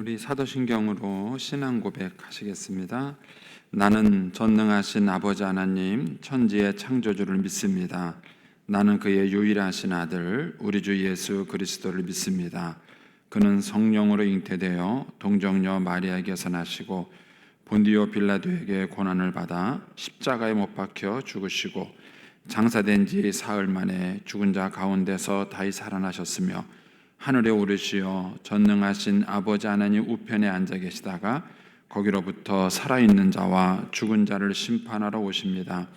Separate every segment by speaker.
Speaker 1: 우리 사도신경으로 신앙 고백하시겠습니다. 나는 전능하신 아버지 하나님 천지의 창조주를 믿습니다. 나는 그의 유일하신 아들 우리 주 예수 그리스도를 믿습니다. 그는 성령으로 잉태되어 동정녀 마리아에게서 나시고 본디오 빌라도에게 고난을 받아 십자가에 못 박혀 죽으시고 장사된 지 사흘 만에 죽은 자 가운데서 다시 살아나셨으며 하늘에 오르시어 전능하신 아버지 하나님 우편에 앉아 계시다가 거기로부터 살아있는 자와 죽은 자를 심판하러 오십니다.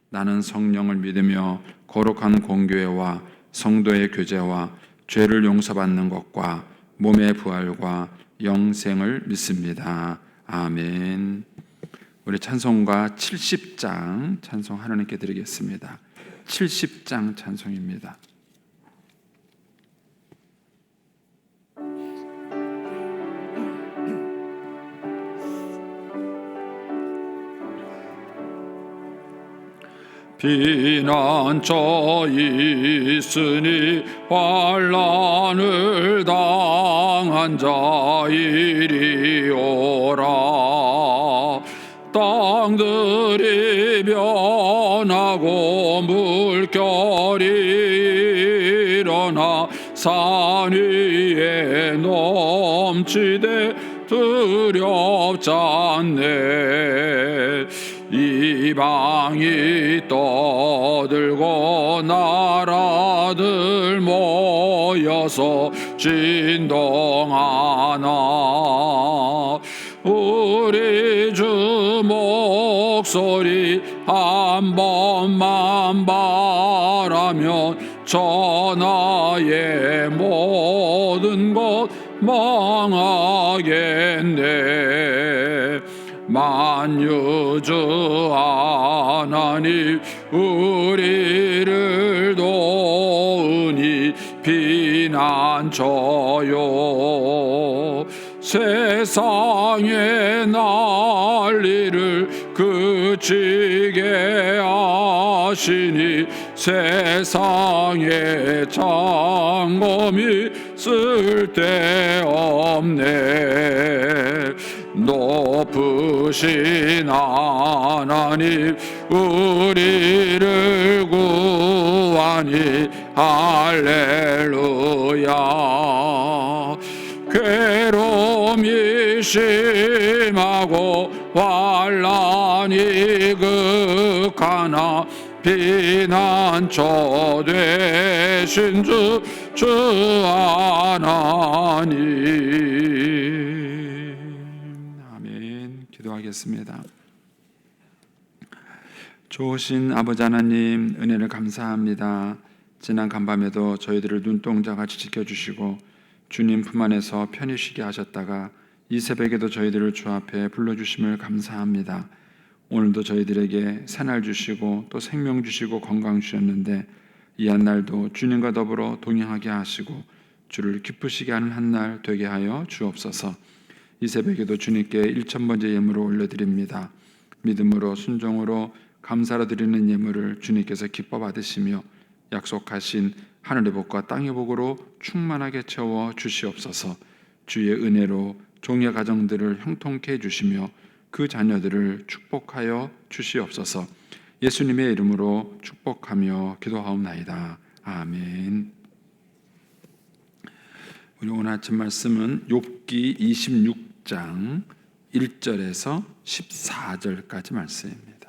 Speaker 1: 나는 성령을 믿으며 거룩한 공교회와 성도의 교제와 죄를 용서받는 것과 몸의 부활과 영생을 믿습니다. 아멘. 우리 찬송가 70장 찬송 하나님께 드리겠습니다. 70장 찬송입니다.
Speaker 2: 피난처 있으니 환난을 당한 자 이리 오라. 땅들이 변하고 물결이 일어나 산 위에 넘치되 두렵지 않네. 이방이 떠들고 나라들 모여서 진동하나. 우리 주 목소리 한 번만 바라면 천하의 모든 것 망하겠네. 만유주 하나님 우리를 도우니 피난처요. 세상의 난리를 그치게 하시니 세상의 장검이 쓸데없네. 높으신 하나님 우리를 구하니 할렐루야. 괴로움이 심하고 환난이 극하나 피난처 되신 주 하나님.
Speaker 1: 아멘. 기도하겠습니다. 좋으신 아버지 하나님 은혜를 감사합니다. 지난 간밤에도 저희들을 눈동자같이 지켜주시고 주님 품 안에서 편히 쉬게 하셨다가 이 새벽에도 저희들을 주 앞에 불러주심을 감사합니다. 오늘도 저희들에게 새날 주시고 또 생명 주시고 건강 주셨는데 이 한날도 주님과 더불어 동행하게 하시고 주를 기쁘시게 하는 한날 되게 하여 주옵소서. 이 새벽에도 주님께 1000번째 예물을 올려드립니다. 믿음으로 순종으로 감사로 드리는 예물을 주님께서 기뻐 받으시며 약속하신 하늘의 복과 땅의 복으로 충만하게 채워 주시옵소서. 주의 은혜로 종의 가정들을 형통케 해주시며 그 자녀들을 축복하여 주시옵소서. 예수님의 이름으로 축복하며 기도하옵나이다. 아멘. 우리 오늘 아침 말씀은 욥기 26장 1절에서 14절까지 말씀입니다.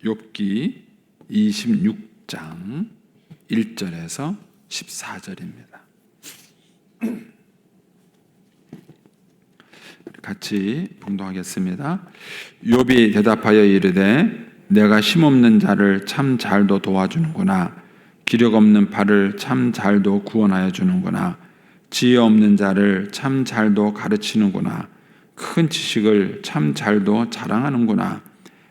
Speaker 1: 욥기 26장 1절에서 14절입니다. 같이 봉독하겠습니다. 욥이 대답하여 이르되 내가 힘없는 자를 참 잘도 도와주는구나. 기력 없는 발을 참 잘도 구원하여 주는구나. 지혜 없는 자를 참 잘도 가르치는구나. 큰 지식을 참 잘도 자랑하는구나.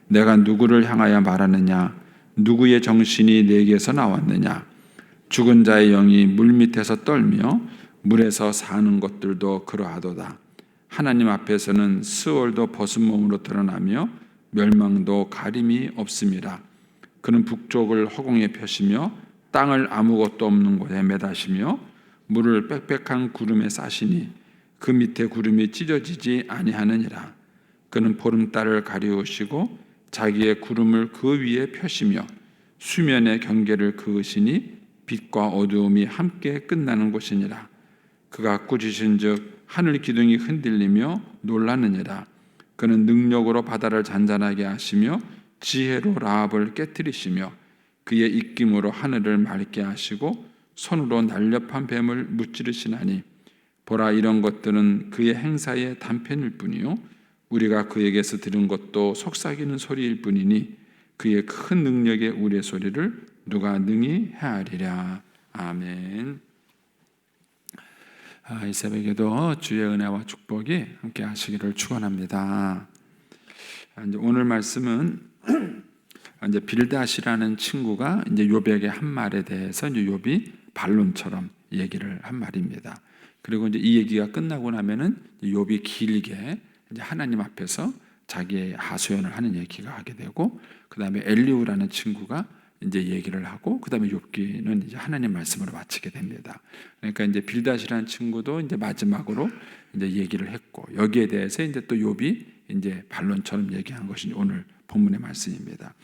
Speaker 1: 내가 누구를 향하여 말하느냐? 누구의 정신이 내게서 나왔느냐? 죽은 자의 영이 물밑에서 떨며 물에서 사는 것들도 그러하도다. 하나님 앞에서는 스월도 벗은 몸으로 드러나며 멸망도 가림이 없음이라. 그는 북쪽을 허공에 펴시며 땅을 아무것도 없는 곳에 매다시며 물을 빽빽한 구름에 싸시니 그 밑에 구름이 찢어지지 아니하느니라. 그는 보름달을 가리우시고 자기의 구름을 그 위에 펴시며 수면의 경계를 그으시니 빛과 어두움이 함께 끝나는 곳이니라. 그가 꾸짖은즉 하늘 기둥이 흔들리며 놀라느니라. 그는 능력으로 바다를 잔잔하게 하시며 지혜로 라합을 깨뜨리시며 그의 입김으로 하늘을 맑게 하시고 손으로 날렵한 뱀을 무찌르시나니 보라, 이런 것들은 그의 행사의 단편일 뿐이요 우리가 그에게서 들은 것도 속삭이는 소리일 뿐이니 그의 큰 능력의 우레소리를 누가 능히 헤아리랴. 아멘. 이 새벽에도 주의 은혜와 축복이 함께 하시기를 축원합니다. 이제 오늘 말씀은 이제 빌닷이라는 친구가 이제 욥에게 한 말에 대해서 이제 욥이 반론처럼 얘기를 한 말입니다. 그리고 이제 이 얘기가 끝나고 나면은 욥이 길게 이제 하나님 앞에서 자기의 하소연을 하는 얘기가 하게 되고, 그 다음에 엘리후라는 친구가 이제 얘기를 하고, 그 다음에 욥기는 이제 하나님 말씀으로 마치게 됩니다. 그러니까 이제 빌닷이라는 친구도 이제 마지막으로 이제 얘기를 했고, 여기에 대해서 이제 또 욥이 이제 반론처럼 얘기한 것이 오늘 본문의 말씀입니다.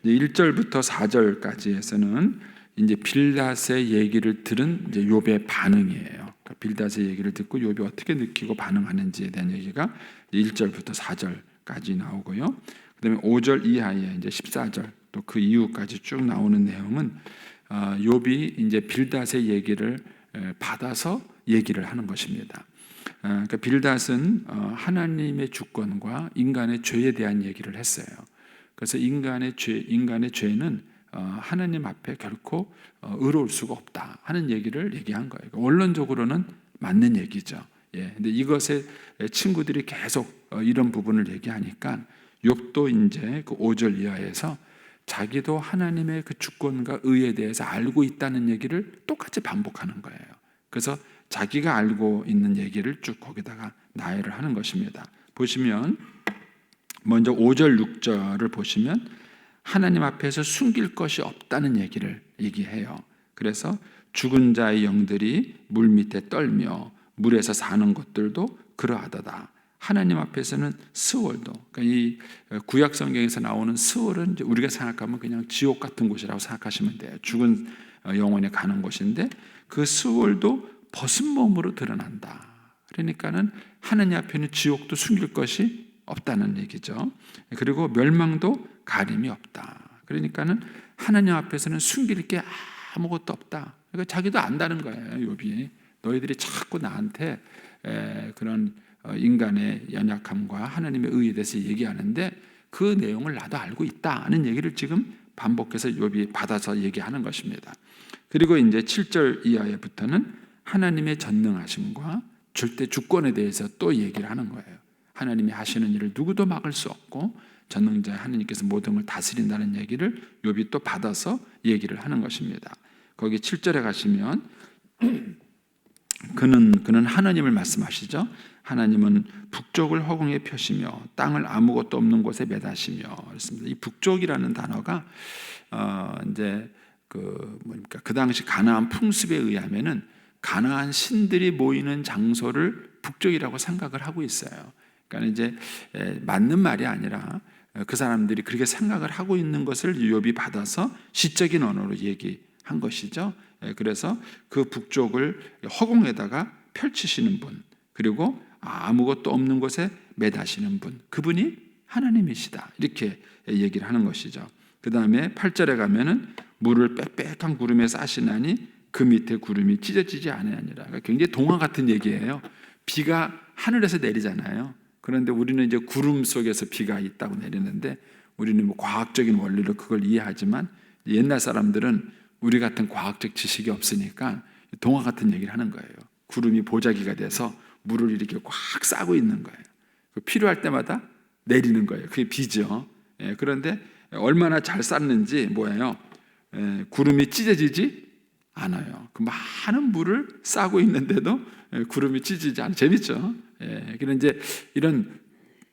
Speaker 1: 이제 1절부터 4절까지에서는 이제 빌닷의 얘기를 들은 이제 욥의 반응이에요. 그러니까 빌닷의 얘기를 듣고 욥이 어떻게 느끼고 반응하는지에 대한 얘기가 1절부터 4절까지 나오고요. 그다음에 5절 이하에 이제 14절 또 그 이후까지 쭉 나오는 내용은 욥이 이제 빌닷의 얘기를 받아서 얘기를 하는 것입니다. 그러니까 빌닷은 하나님의 주권과 인간의 죄에 대한 얘기를 했어요. 그래서 인간의 죄는 하나님 앞에 결코 의로울 수가 없다 하는 얘기를 얘기한 거예요. 원론적으로는 맞는 얘기죠. 근데 이것에 친구들이 계속 이런 부분을 얘기하니까 욥도 이제 그 5절 이하에서 자기도 하나님의 그 주권과 의에 대해서 알고 있다는 얘기를 똑같이 반복하는 거예요. 그래서 자기가 알고 있는 얘기를 쭉 거기다가 나열을 하는 것입니다. 보시면 먼저 5절 6절을 보시면 하나님 앞에서 숨길 것이 없다는 얘기를 얘기해요. 그래서 죽은 자의 영들이 물 밑에 떨며 물에서 사는 것들도 그러하도다. 하나님 앞에서는 스월도, 그러니까 이 구약 성경에서 나오는 스월은 이제 우리가 생각하면 그냥 지옥 같은 곳이라고 생각하시면 돼요. 죽은 영혼이 가는 곳인데 그 스월도 벗은 몸으로 드러난다. 그러니까는 하나님 앞에는 지옥도 숨길 것이 없다는 얘기죠. 그리고 멸망도 가림이 없다. 그러니까는 하나님 앞에서는 숨길 게 아무것도 없다. 그러니까 자기도 안다는 거예요. 욥이 너희들이 자꾸 나한테 그런 인간의 연약함과 하나님의 의에 대해서 얘기하는데 그 내용을 나도 알고 있다는 얘기를 지금 반복해서 욥이 받아서 얘기하는 것입니다. 그리고 이제 7절 이하에부터는 하나님의 전능하심과 절대 주권에 대해서 또 얘기를 하는 거예요. 하나님이 하시는 일을 누구도 막을 수 없고 전능자 하나님께서 모든 걸 다스린다는 얘기를 욥이 또 받아서 얘기를 하는 것입니다. 거기 7절에 가시면 그는 하나님을 말씀하시죠. 하나님은 북쪽을 허공에 펴시며 땅을 아무것도 없는 곳에 매다시며 그렇습니다. 이 북쪽이라는 단어가 이제 그 당시 가나안 풍습에 의하면은 가나안 신들이 모이는 장소를 북쪽이라고 생각을 하고 있어요. 그러니까 이제 맞는 말이 아니라 그 사람들이 그렇게 생각을 하고 있는 것을 욥이 받아서 시적인 언어로 얘기한 것이죠. 그래서 그 북쪽을 허공에다가 펼치시는 분, 그리고 아무것도 없는 곳에 매다시는 분, 그분이 하나님이시다 이렇게 얘기를 하는 것이죠. 그 다음에 8절에 가면은 물을 빽빽한 구름에 싸시나니 그 밑에 구름이 찢어지지 아니하니라. 그러니까 굉장히 동화 같은 얘기예요. 비가 하늘에서 내리잖아요. 그런데 우리는 이제 구름 속에서 비가 있다고 내리는데 우리는 뭐 과학적인 원리로 그걸 이해하지만 옛날 사람들은 우리 같은 과학적 지식이 없으니까 동화 같은 얘기를 하는 거예요. 구름이 보자기가 돼서 물을 이렇게 꽉 싸고 있는 거예요. 필요할 때마다 내리는 거예요. 그게 비죠. 그런데 얼마나 잘 쌌는지 뭐예요? 구름이 찢어지지 않아요. 그 많은 물을 싸고 있는데도 구름이 찢어지지 않아요. 재밌죠? 그런 이제 이런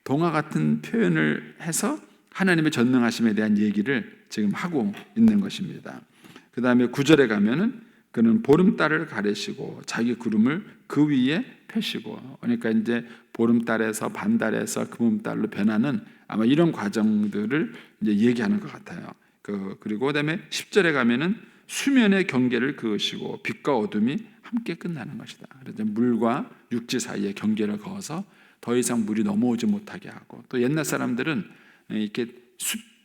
Speaker 1: 동화 같은 표현을 해서 하나님의 전능하심에 대한 얘기를 지금 하고 있는 것입니다. 그 다음에 9절에 가면은 그는 보름달을 가리시고 자기 구름을 그 위에 펴시고, 그러니까 이제 보름달에서 반달에서 금음달로 변하는 아마 이런 과정들을 이제 얘기하는 것 같아요. 그리고 그다음에 10절에 가면은 수면의 경계를 그으시고 빛과 어둠이 함께 끝나는 것이다. 그래서 물과 육지 사이에 경계를 그어서 더 이상 물이 넘어오지 못하게 하고, 또 옛날 사람들은 이렇게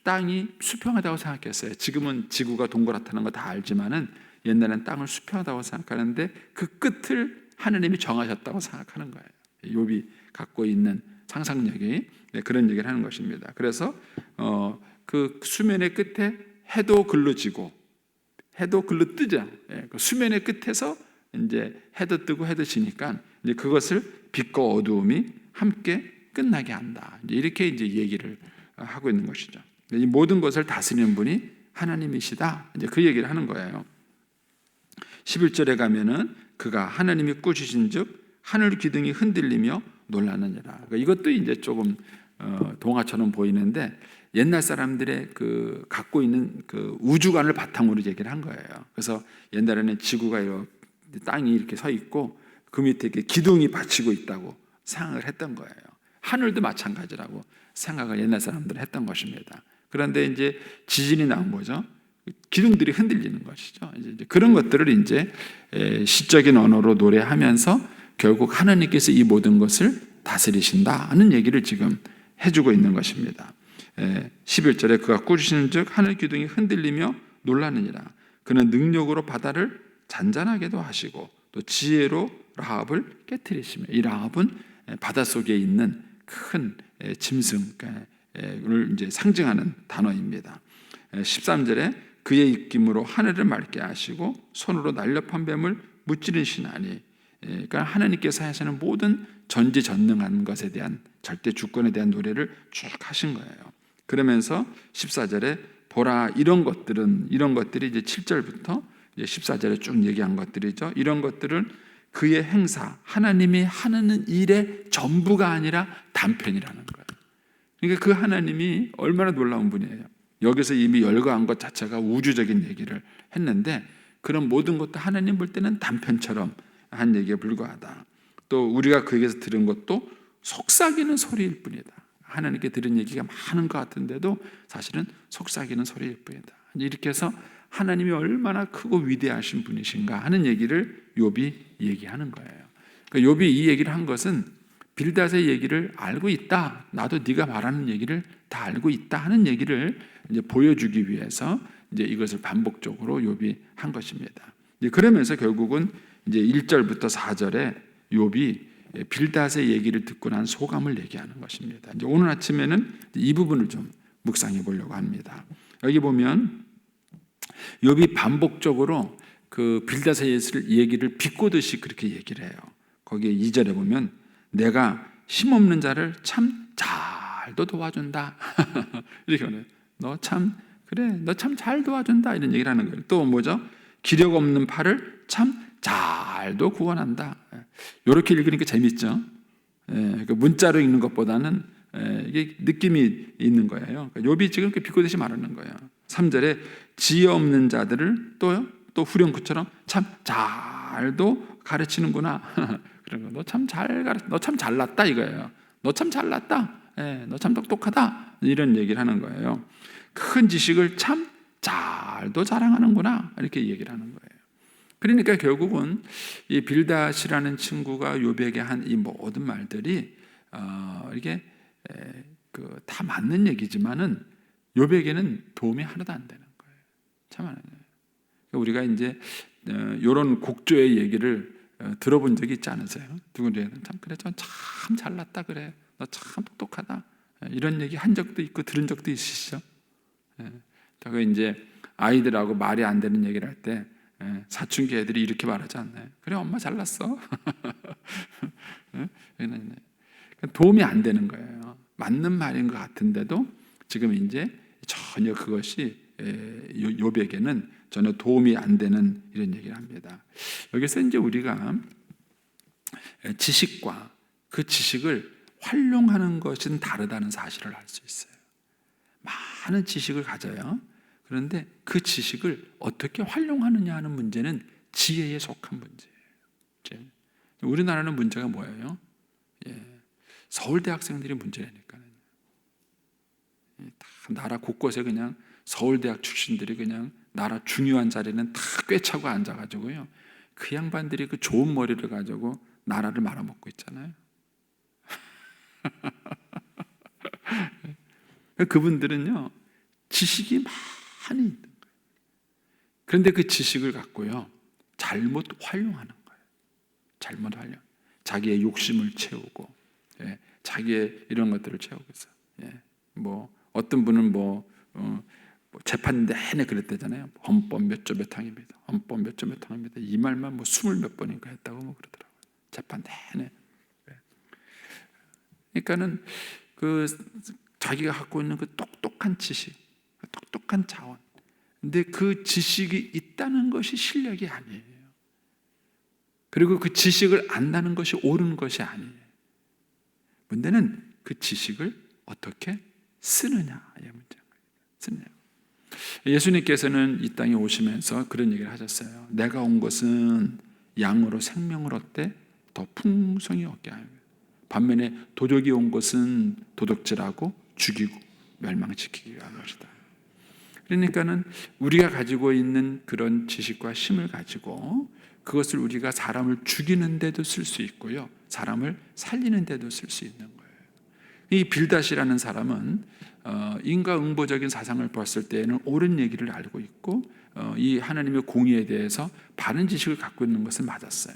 Speaker 1: 땅이 수평하다고 생각했어요. 지금은 지구가 동그랗다는 거 다 알지만은 옛날엔 땅을 수평하다고 생각하는데 그 끝을 하느님이 정하셨다고 생각하는 거예요. 욥이 갖고 있는 상상력이 그런 얘기를 하는 것입니다. 그래서 그 수면의 끝에 해도 글로 뜨죠. 그 수면의 끝에서 이제 해도 뜨고 해도 지니까 이제 그것을 빛과 어두움이 함께 끝나게 한다. 이렇게 이제 얘기를 하고 있는 것이죠. 이 모든 것을 다스리는 분이 하나님이시다. 이제 그 얘기를 하는 거예요. 11절에 가면은 그가 하나님이 꾸짖은즉 하늘 기둥이 흔들리며 놀라느니라. 그러니까 이것도 이제 조금 동화처럼 보이는데 옛날 사람들의 그 갖고 있는 그 우주관을 바탕으로 얘기를 한 거예요. 그래서 옛날에는 지구가 이렇게 땅이 이렇게 서 있고 그 밑에 이렇게 기둥이 받치고 있다고 생각을 했던 거예요. 하늘도 마찬가지라고 생각을 옛날 사람들은 했던 것입니다. 그런데 이제 지진이 나온 거죠. 기둥들이 흔들리는 것이죠. 이제 그런 것들을 이제 시적인 언어로 노래하면서 결국 하나님께서 이 모든 것을 다스리신다는 얘기를 지금 해주고 있는 것입니다. 11절에 그가 꾸짖은즉 하늘 기둥이 흔들리며 놀라느니라. 그는 능력으로 바다를 잔잔하게도 하시고 또 지혜로 라합을 깨트리시며, 이 라합은 바닷속에 있는 큰 짐승을 이제 상징하는 단어입니다. 13절에 그의 입김으로 하늘을 맑게 하시고 손으로 날렵한 뱀을 무찌르시나니, 그러니까 하나님께서 하시는 모든 전지전능한 것에 대한 절대 주권에 대한 노래를 쭉 하신 거예요. 그러면서 14절에 보라, 이런 것들이 이제 7절부터 이제 14절에 쭉 얘기한 것들이죠. 이런 것들은 그의 행사, 하나님이 하는 일의 전부가 아니라 단편이라는 거예요. 그러니까 그 하나님이 얼마나 놀라운 분이에요. 여기서 이미 열거한 것 자체가 우주적인 얘기를 했는데 그런 모든 것도 하나님 볼 때는 단편처럼 한 얘기에 불과하다. 또 우리가 그에게서 들은 것도 속삭이는 소리일 뿐이다. 하나님께 들은 얘기가 많은 것 같은데도 사실은 속삭이는 소리일 뿐이다. 이렇게 해서 하나님이 얼마나 크고 위대하신 분이신가 하는 얘기를 욥이 얘기하는 거예요. 그러니까 욥이 이 얘기를 한 것은 빌닷의 얘기를 알고 있다. 나도 네가 말하는 얘기를 다 알고 있다 하는 얘기를 이제 보여주기 위해서 이제 이것을 반복적으로 욥이 한 것입니다. 그러면서 결국은 이제 1절부터 4절에 욥이 빌닷의 얘기를 듣고 난 소감을 얘기하는 것입니다. 이제 오늘 아침에는 이 부분을 좀 묵상해 보려고 합니다. 여기 보면 욥이 반복적으로 그 빌닷의 얘기를 비꼬듯이 그렇게 얘기를 해요. 거기에 2절에 보면 내가 힘없는 자를 참 잘도 도와준다. 이렇게 하네요. 너 참 잘 도와준다 이런 얘기를 하는 거예요. 또 뭐죠? 기력 없는 팔을 참 잘도 구원한다. 이렇게 읽으니까 재밌죠. 문자로 읽는 것보다는 이게 느낌이 있는 거예요. 욥이 지금 비꼬듯이 말하는 거예요. 3절에 지혜 없는 자들을 또 후렴구처럼 참 잘도 가르치는구나. 그런 거. 너 참 잘났다 이거예요. 너 참 잘났다. 너 참 똑똑하다. 이런 얘기를 하는 거예요. 큰 지식을 참 잘도 자랑하는구나. 이렇게 얘기를 하는 거예요. 그러니까 결국은 이 빌닷이라는 친구가 욥에게 한 이 모든 말들이 이게 다 맞는 얘기지만은 욥에게는 도움이 하나도 안 되는 거예요. 참 안 해요. 우리가 이제 이런 곡조의 얘기를 들어본 적이 있지 않으세요? 누구는 참 그래, 참 잘났다 그래, 너 참 똑똑하다 이런 얘기 한 적도 있고 들은 적도 있으시죠? 그 이제 아이들하고 말이 안 되는 얘기를 할 때 사춘기 애들이 이렇게 말하지 않나요? 그래, 엄마 잘났어. 도움이 안 되는 거예요. 맞는 말인 것 같은데도 지금 이제 전혀 그것이 욥에게는 전혀 도움이 안 되는 이런 얘기를 합니다. 여기서 이제 우리가 지식과 그 지식을 활용하는 것은 다르다는 사실을 알 수 있어요. 많은 지식을 가져요. 그런데 그 지식을 어떻게 활용하느냐 하는 문제는 지혜에 속한 문제예요. 우리나라는 문제가 뭐예요? 서울대 학생들이 문제라니까요. 다 나라 곳곳에 그냥 서울대학 출신들이 그냥 나라 중요한 자리는 다 꿰차고 앉아가지고요. 그 양반들이 그 좋은 머리를 가지고 나라를 말아먹고 있잖아요. 그분들은요, 지식이 많이 있는 거예요. 그런데 그 지식을 갖고요, 잘못 활용하는 거예요. 잘못 활용. 자기의 욕심을 채우고, 자기의 이런 것들을 채우고 있어요. 뭐 어떤 분은 재판 내내 그랬대잖아요. 헌법 몇 조 몇 항입니다. 헌법 몇 조 몇 항입니다. 이 말만 20몇 번인가 했다고 그러더라고요. 재판 내내. 그러니까는 그 자기가 갖고 있는 그 똑똑한 지식, 똑똑한 자원. 근데 그 지식이 있다는 것이 실력이 아니에요. 그리고 그 지식을 안다는 것이 옳은 것이 아니에요. 문제는 그 지식을 어떻게 쓰느냐, 이 문제인 거예요. 쓰느냐. 예수님께서는 이 땅에 오시면서 그런 얘기를 하셨어요. 내가 온 것은 양으로 생명을 얻되 더 풍성히 얻게 합니다. 반면에 도적이 온 것은 도둑질하고 죽이고 멸망시키기 위한 것이다. 그러니까는 우리가 가지고 있는 그런 지식과 힘을 가지고 그것을 우리가 사람을 죽이는 데도 쓸 수 있고요, 사람을 살리는 데도 쓸 수 있는 거예요. 이 빌닷이라는 사람은 인과응보적인 사상을 봤을 때에는 옳은 얘기를 알고 있고 이 하나님의 공의에 대해서 바른 지식을 갖고 있는 것은 맞았어요.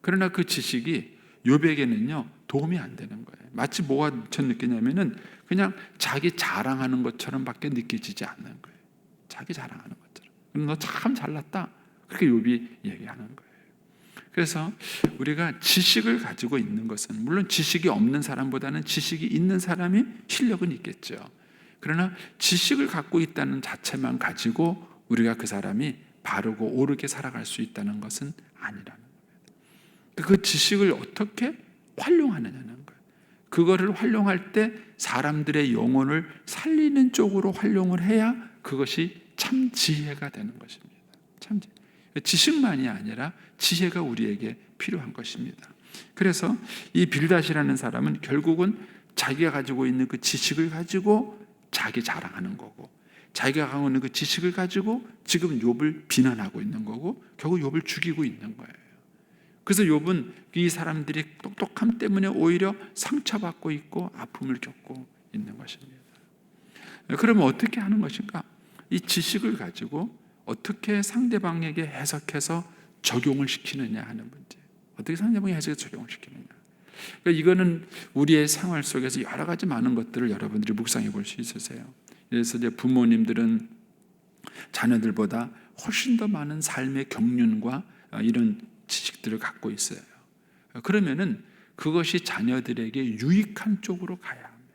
Speaker 1: 그러나 그 지식이 욥에게는요 도움이 안 되는 거예요. 마치 뭐가 전 느끼냐면은 그냥 자기 자랑하는 것처럼 밖에 느껴지지 않는 거예요. 자기 자랑하는 것처럼. 너 참 잘났다, 그렇게 욥이 얘기하는 거예요. 그래서 우리가 지식을 가지고 있는 것은, 물론 지식이 없는 사람보다는 지식이 있는 사람이 실력은 있겠죠. 그러나 지식을 갖고 있다는 자체만 가지고 우리가 그 사람이 바르고 옳게 살아갈 수 있다는 것은 아니라는 거예요. 그 지식을 어떻게 활용하느냐는 거예요. 그거를 활용할 때 사람들의 영혼을 살리는 쪽으로 활용을 해야 그것이 참 지혜가 되는 것입니다. 참 지식만이 아니라 지혜가 우리에게 필요한 것입니다. 그래서 이 빌닷이라는 사람은 결국은 자기가 가지고 있는 그 지식을 가지고 자기 자랑하는 거고, 자기가 갖고 있는 그 지식을 가지고 지금 욥을 비난하고 있는 거고, 결국 욥을 죽이고 있는 거예요. 그래서 욥은 이 사람들이 똑똑함 때문에 오히려 상처받고 있고 아픔을 겪고 있는 것입니다. 그러면 어떻게 하는 것인가? 이 지식을 가지고 어떻게 상대방에게 해석해서 적용을 시키느냐 하는 문제. 어떻게 상대방에게 해석해서 적용을 시키느냐. 그러니까 이거는 우리의 생활 속에서 여러 가지 많은 것들을 여러분들이 묵상해 볼 수 있으세요. 그래서 이제 부모님들은 자녀들보다 훨씬 더 많은 삶의 경륜과 이런 지식들을 갖고 있어요. 그러면은 그것이 자녀들에게 유익한 쪽으로 가야 합니다.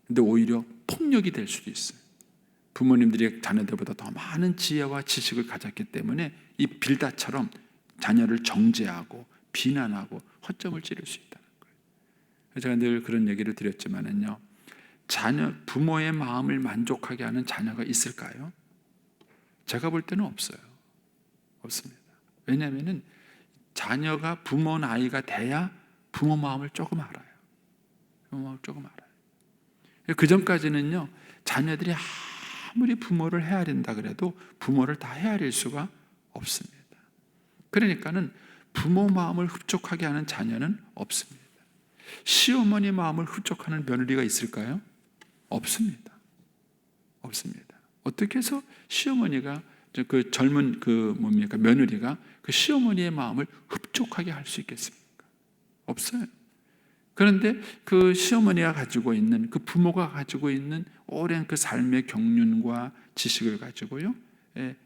Speaker 1: 근데 오히려 폭력이 될 수도 있어요. 부모님들이 자녀들보다 더 많은 지혜와 지식을 가졌기 때문에 이 빌닷처럼 자녀를 정죄하고 비난하고 허점을 찌를 수 있다는 거예요. 제가 늘 그런 얘기를 드렸지만은요, 부모의 마음을 만족하게 하는 자녀가 있을까요? 제가 볼 때는 없어요. 없습니다. 왜냐하면은 자녀가 부모 나이가 돼야 부모 마음을 조금 알아요. 부모 마음을 조금 알아요. 그 전까지는요, 자녀들이 아무리 부모를 헤아린다 그래도 부모를 다 헤아릴 수가 없습니다. 그러니까는 부모 마음을 흡족하게 하는 자녀는 없습니다. 시어머니 마음을 흡족하는 며느리가 있을까요? 없습니다. 없습니다. 어떻게 해서 시어머니가 그 젊은 며느리가 그 시어머니의 마음을 흡족하게 할 수 있겠습니까? 없어요. 그런데 그 시어머니가 가지고 있는, 그 부모가 가지고 있는 오랜 그 삶의 경륜과 지식을 가지고요,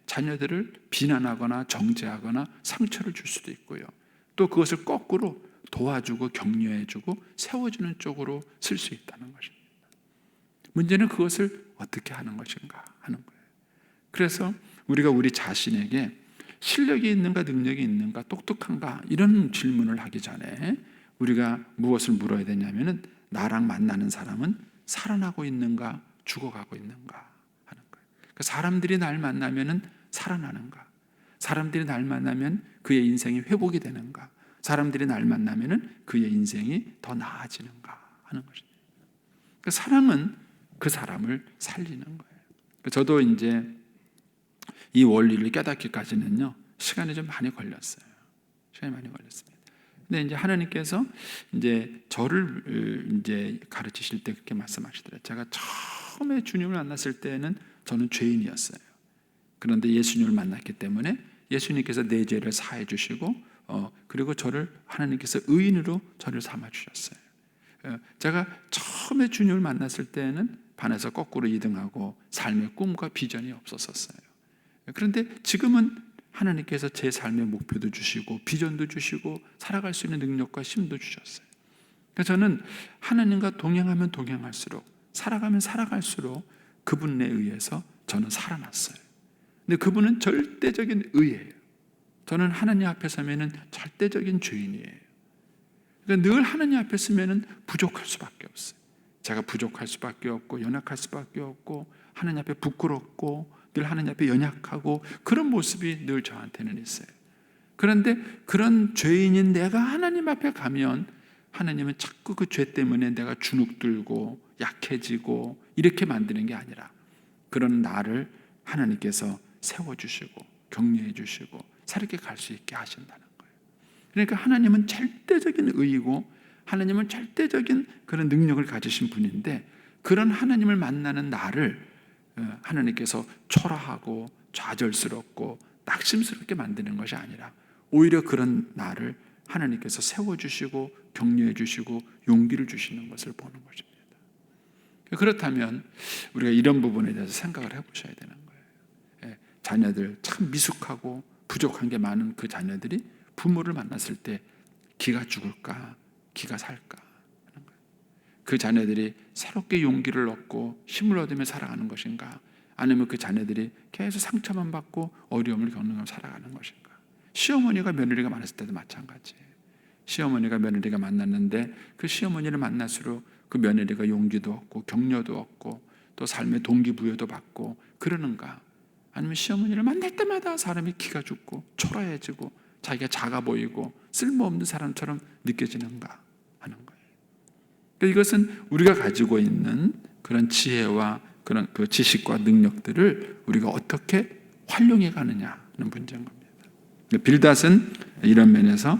Speaker 1: 자녀들을 비난하거나 정죄하거나 상처를 줄 수도 있고요, 또 그것을 거꾸로 도와주고 격려해주고 세워주는 쪽으로 쓸 수 있다는 것입니다. 문제는 그것을 어떻게 하는 것인가 하는 거예요. 그래서 우리가 우리 자신에게 실력이 있는가, 능력이 있는가, 똑똑한가, 이런 질문을 하기 전에 우리가 무엇을 물어야 되냐면은, 나랑 만나는 사람은 살아나고 있는가, 죽어가고 있는가 하는 거예요. 그러니까 사람들이 날 만나면은 살아나는가, 사람들이 날 만나면 그의 인생이 회복이 되는가? 사람들이 날 만나면 그의 인생이 더 나아지는가 하는 것입니다. 그 사랑은 그 사람을 살리는 거예요. 저도 이제 이 원리를 깨닫기까지는요, 시간이 좀 많이 걸렸어요. 시간이 많이 걸렸습니다. 근데 이제 하나님께서 이제 저를 이제 가르치실 때 그렇게 말씀하시더라고요. 제가 처음에 주님을 만났을 때는 저는 죄인이었어요. 그런데 예수님을 만났기 때문에 예수님께서 내 죄를 사해 주시고 그리고 저를 하나님께서 의인으로 저를 삼아 주셨어요. 제가 처음에 주님을 만났을 때는 반에서 거꾸로 2등하고 삶의 꿈과 비전이 없었어요. 그런데 지금은 하나님께서 제 삶의 목표도 주시고 비전도 주시고 살아갈 수 있는 능력과 힘도 주셨어요. 그래서 저는 하나님과 동행하면 동행할수록, 살아가면 살아갈수록 그분에 의해서 저는 살아났어요. 근데 그분은 절대적인 의예요. 저는 하나님 앞에 서면은 절대적인 죄인이에요. 그러니까 늘 하나님 앞에 서면은 부족할 수밖에 없어요. 제가 부족할 수밖에 없고 연약할 수밖에 없고 하나님 앞에 부끄럽고 늘 하나님 앞에 연약하고 그런 모습이 늘 저한테는 있어요. 그런데 그런 죄인인 내가 하나님 앞에 가면 하나님은 자꾸 그 죄 때문에 내가 주눅들고 약해지고 이렇게 만드는 게 아니라 그런 나를 하나님께서 세워주시고 격려해 주시고 살게 갈 수 있게 하신다는 거예요. 그러니까 하나님은 절대적인 의이고 하나님은 절대적인 그런 능력을 가지신 분인데 그런 하나님을 만나는 나를 하나님께서 초라하고 좌절스럽고 낙심스럽게 만드는 것이 아니라 오히려 그런 나를 하나님께서 세워주시고 격려해 주시고 용기를 주시는 것을 보는 것입니다. 그렇다면 우리가 이런 부분에 대해서 생각을 해보셔야 되는 거예요. 자녀들 참 미숙하고 부족한 게 많은 그 자녀들이 부모를 만났을 때 기가 죽을까 기가 살까 하는 거예요. 그 자녀들이 새롭게 용기를 얻고 힘을 얻으며 살아가는 것인가, 아니면 그 자녀들이 계속 상처만 받고 어려움을 겪으며 살아가는 것인가. 시어머니가 며느리가 많았을 때도 마찬가지예요. 시어머니가 며느리가 만났는데 그 시어머니를 만날수록 그 며느리가 용기도 얻고 격려도 얻고 또 삶의 동기부여도 받고 그러는가, 아니면 시어머니를 만날 때마다 사람이 기가 죽고 초라해지고 자기가 작아 보이고 쓸모없는 사람처럼 느껴지는가 하는 거예요. 그러니까 이것은 우리가 가지고 있는 그런 지혜와 그런 그 지식과 능력들을 우리가 어떻게 활용해 가느냐는 문제인 겁니다. 빌닷은 이런 면에서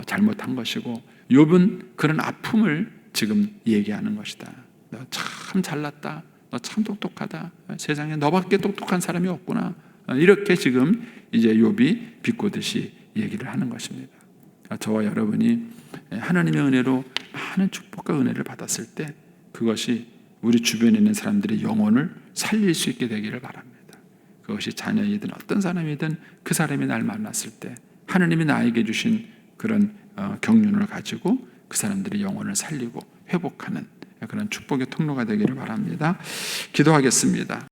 Speaker 1: 잘못한 것이고 욥은 그런 아픔을 지금 얘기하는 것이다. 너 참 잘났다. 너 참 똑똑하다. 세상에 너밖에 똑똑한 사람이 없구나. 이렇게 지금 이제 욥이 비꼬듯이 얘기를 하는 것입니다. 저와 여러분이 하나님의 은혜로 많은 축복과 은혜를 받았을 때 그것이 우리 주변에 있는 사람들의 영혼을 살릴 수 있게 되기를 바랍니다. 그것이 자녀이든 어떤 사람이든 그 사람이 날 만났을 때 하나님이 나에게 주신 그런 경륜을 가지고 그 사람들의 영혼을 살리고 회복하는 그런 축복의 통로가 되기를 바랍니다. 기도하겠습니다.